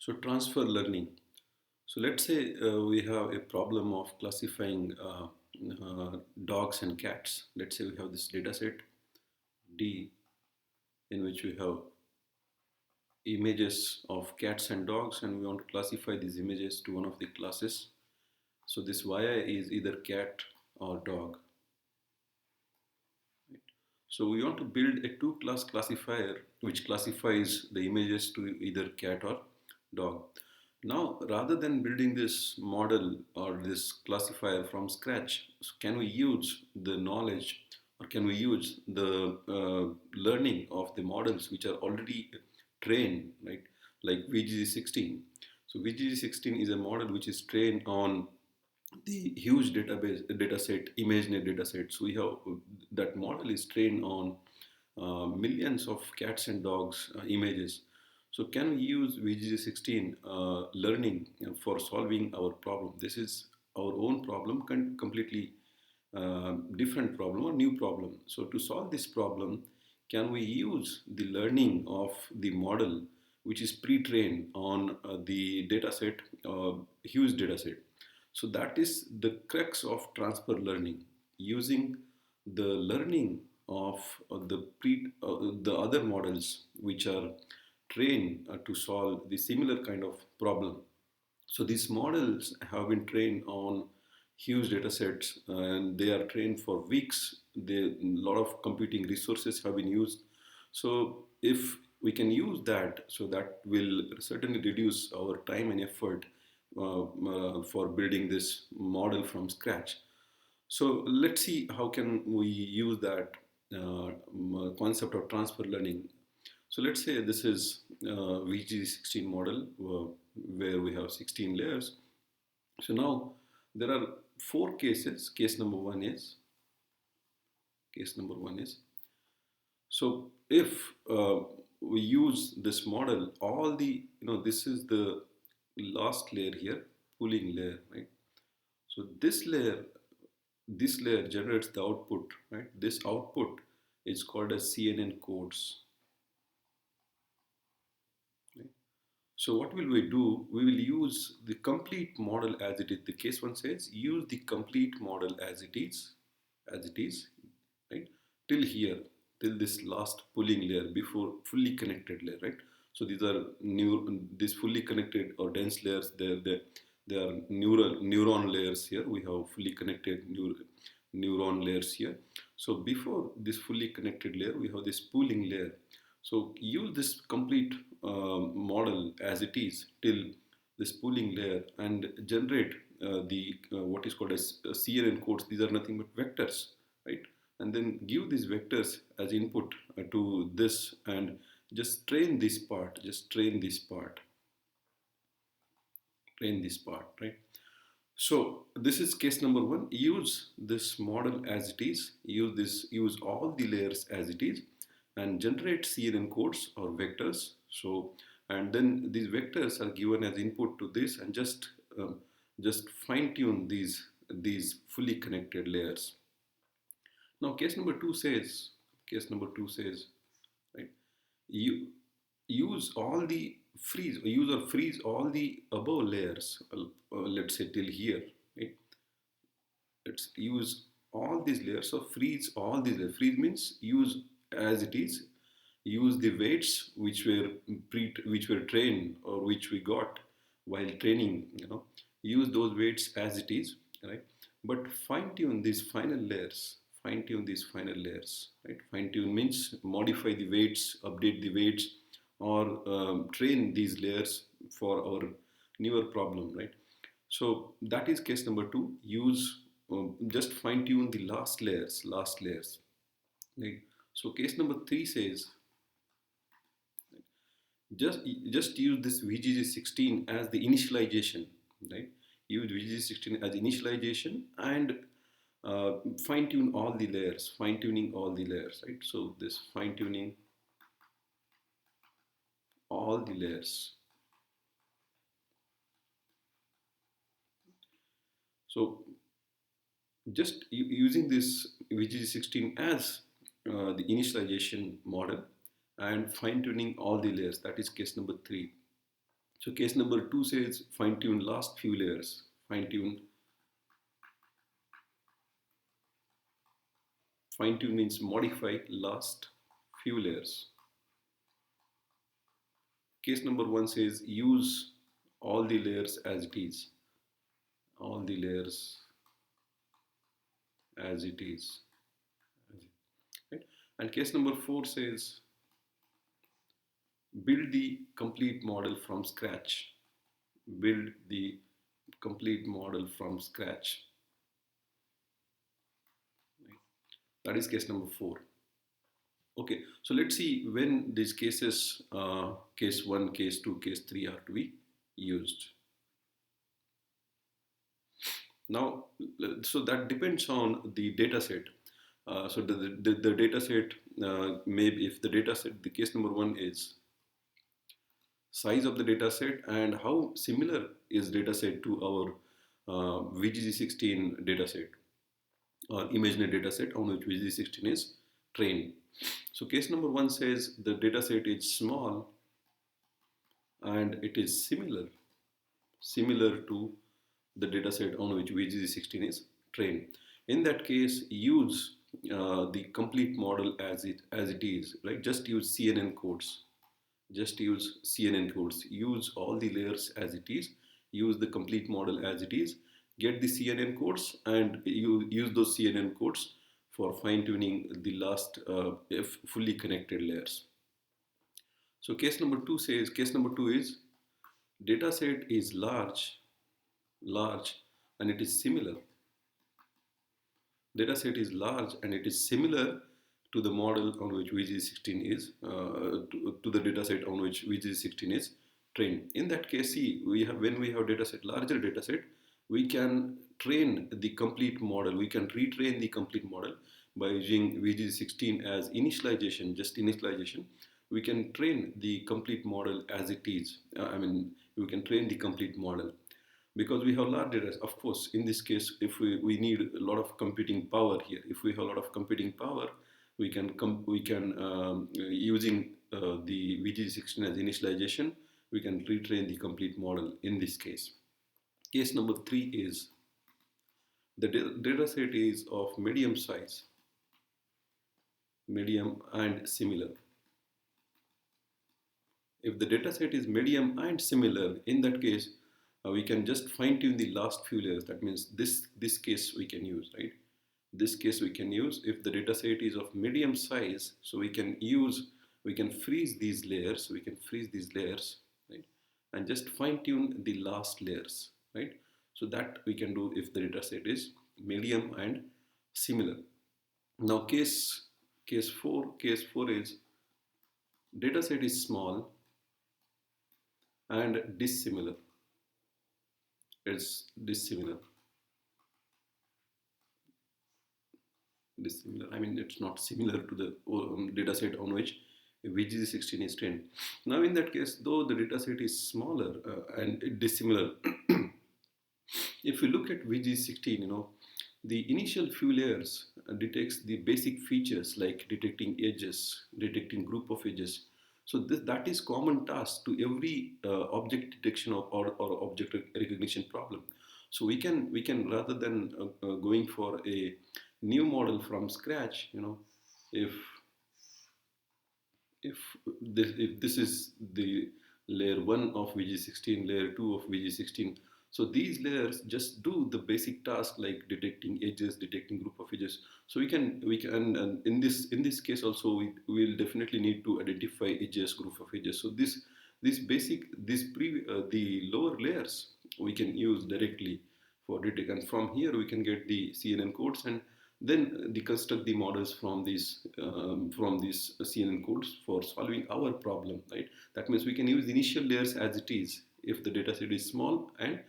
So transfer learning. So let's say we have a problem of classifying dogs and cats. Let's say we have this data set D in which we have images of cats and dogs, and we want to classify these images to one of the classes. So this yi is either cat or dog. So we want to build a two-class classifier which classifies the images to either cat or dog. Now, rather than building this model or this classifier from scratch, can we use the knowledge or can we use the learning of the models which are already trained, right? Like VGG16. So VGG16 is a model which is trained on the huge database data set, ImageNet data sets. We have that model is trained on millions of cats and dogs images. So can we use VGG16 learning for solving our problem? This is our own problem, completely different problem or new problem. So to solve this problem, can we use the learning of the model which is pre-trained on the data set, huge data set? So that is the crux of transfer learning, using the learning of the other models which are trained to solve the similar kind of problem. So these models have been trained on huge data sets and they are trained for weeks. A lot of computing resources have been used. So if we can use that, so that will certainly reduce our time and effort for building this model from scratch. So let's see how can we use that concept of transfer learning. So let's say this is VG16 model where we have 16 layers. So now there are four cases. Case number one is, so if we use this model, all the, this is the last layer here, pooling layer, right? So this layer generates the output, right? This output is called as CNN codes. Right? So what will we do? We will use the complete model as it is. The case one says use the complete model as it is, right? Till here, till this last pooling layer before fully connected layer, right? So these are these fully connected or dense layers. They are neuron layers here. We have fully connected neuron layers here. So before this fully connected layer, we have this pooling layer. So use this complete model as it is till this pooling layer and generate the what is called as CNN codes. These are nothing but vectors, right? And then give these vectors as input to this and just train this part, train this part, right? So this is case number one. Use this model as it is. Use all the layers as it is, and generate CNN codes or vectors. So and then these vectors are given as input to this, and just fine tune these fully connected layers. Now case number two says, right? You use or freeze all the above layers. Let's say till here, right? Let's use all these layers. So freeze all these layers. Freeze means use as it is. Use the weights which were trained or which we got while training. Use those weights as it is, right? But fine tune these final layers. Right? Fine tune means modify the weights, update the weights, or train these layers for our newer problem, right? So that is case number two. Use just fine tune the last layers, right? So case number three says just just use this VGG16 as the initialization, right? Use VGG16 as initialization and fine tune all the layers, right? So this fine tuning all the layers. So just using this VGG16 as the initialization model and fine tuning all the layers. That is case number three. So case number 2 says fine tune last few layers. Fine tune means modify last few layers. Case number 1 says use all the layers as it is. All the layers as it is. Right? And case number 4 says build the complete model from scratch. Build the complete model from scratch. Right? That is case number 4. Okay, so let's see when these cases, case 1, case 2, case 3 are to be used. Now, so that depends on the data set. So the data set, maybe if the data set, the case number 1 is size of the data set and how similar is data set to our VGG16 data set or imaginary data set on which VGG16 is trained. So case number 1 says the data set is small and it is similar to the data set on which VGG16 is trained. In that case, use the complete model as it is, right? Just use CNN codes. Use all the layers as it is. Use the complete model as it is. Get the CNN codes and you use those CNN codes for fine-tuning the last fully connected layers. So case number 2 is data set is large and it is similar. Data set is large and it is similar to the model on which VGG16 is, to the data set on which VGG16 is trained. In that case, see, when we have larger data set, we can train the complete model. We can retrain the complete model by using VGG16 as initialization, just initialization. We can train the complete model as it is. We can train the complete model because we have large data. Of course, in this case, if we need a lot of computing power here. If we have a lot of computing power, we can using the VGG16 as initialization, we can retrain the complete model in this case. Case number 3 is the data set is of medium size, medium and similar. If the data set is medium and similar, in that case, we can just fine tune the last few layers. That means this case we can use, right? This case we can use if the data set is of medium size, so we can freeze these layers, right? And just fine tune the last layers, right? So that we can do if the data set is medium and similar. Now case 4 is data set is small and dissimilar. It's dissimilar. I mean, it's not similar to the data set on which VGG16 is trained. Now, in that case, though the data set is smaller and dissimilar, if you look at VGG16, the initial few layers detects the basic features like detecting edges, detecting group of edges. So that is common task to every object detection or object recognition problem. So we can rather than going for a new model from scratch, if this is the layer 1 of VG16, layer 2 of VG16, so these layers just do the basic task like detecting edges, detecting group of edges. So we can and in this case also we will definitely need to identify edges, group of edges. So the lower layers we can use directly for detect, and from here we can get the CNN codes and then deconstruct the models from these CNN codes for solving our problem, right? That means we can use the initial layers as it is if the data set is small and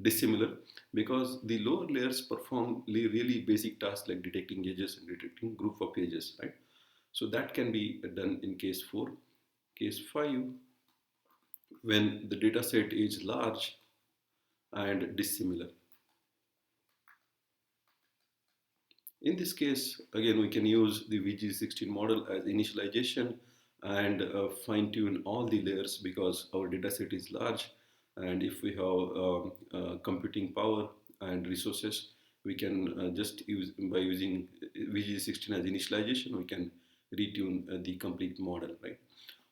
dissimilar, because the lower layers perform really basic tasks like detecting edges and detecting group of edges, right? So that can be done in case 4. Case 5, when the data set is large and dissimilar. In this case, again, we can use the VG16 model as initialization and fine-tune all the layers because our data set is large And if we have computing power and resources, we can just use by using VG16 as initialization, we can retune the complete model, right?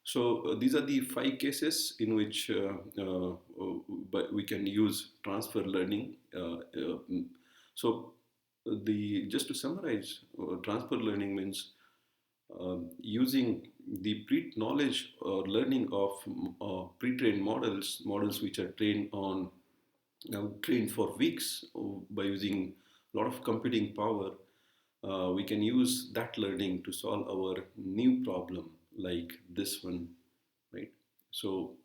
So these are the five cases in which but we can use transfer learning. So the just to summarize, transfer learning means using the pre-knowledge or learning of pre-trained models, models which are trained on trained for weeks by using a lot of computing power. We can use that learning to solve our new problem like this one, right? So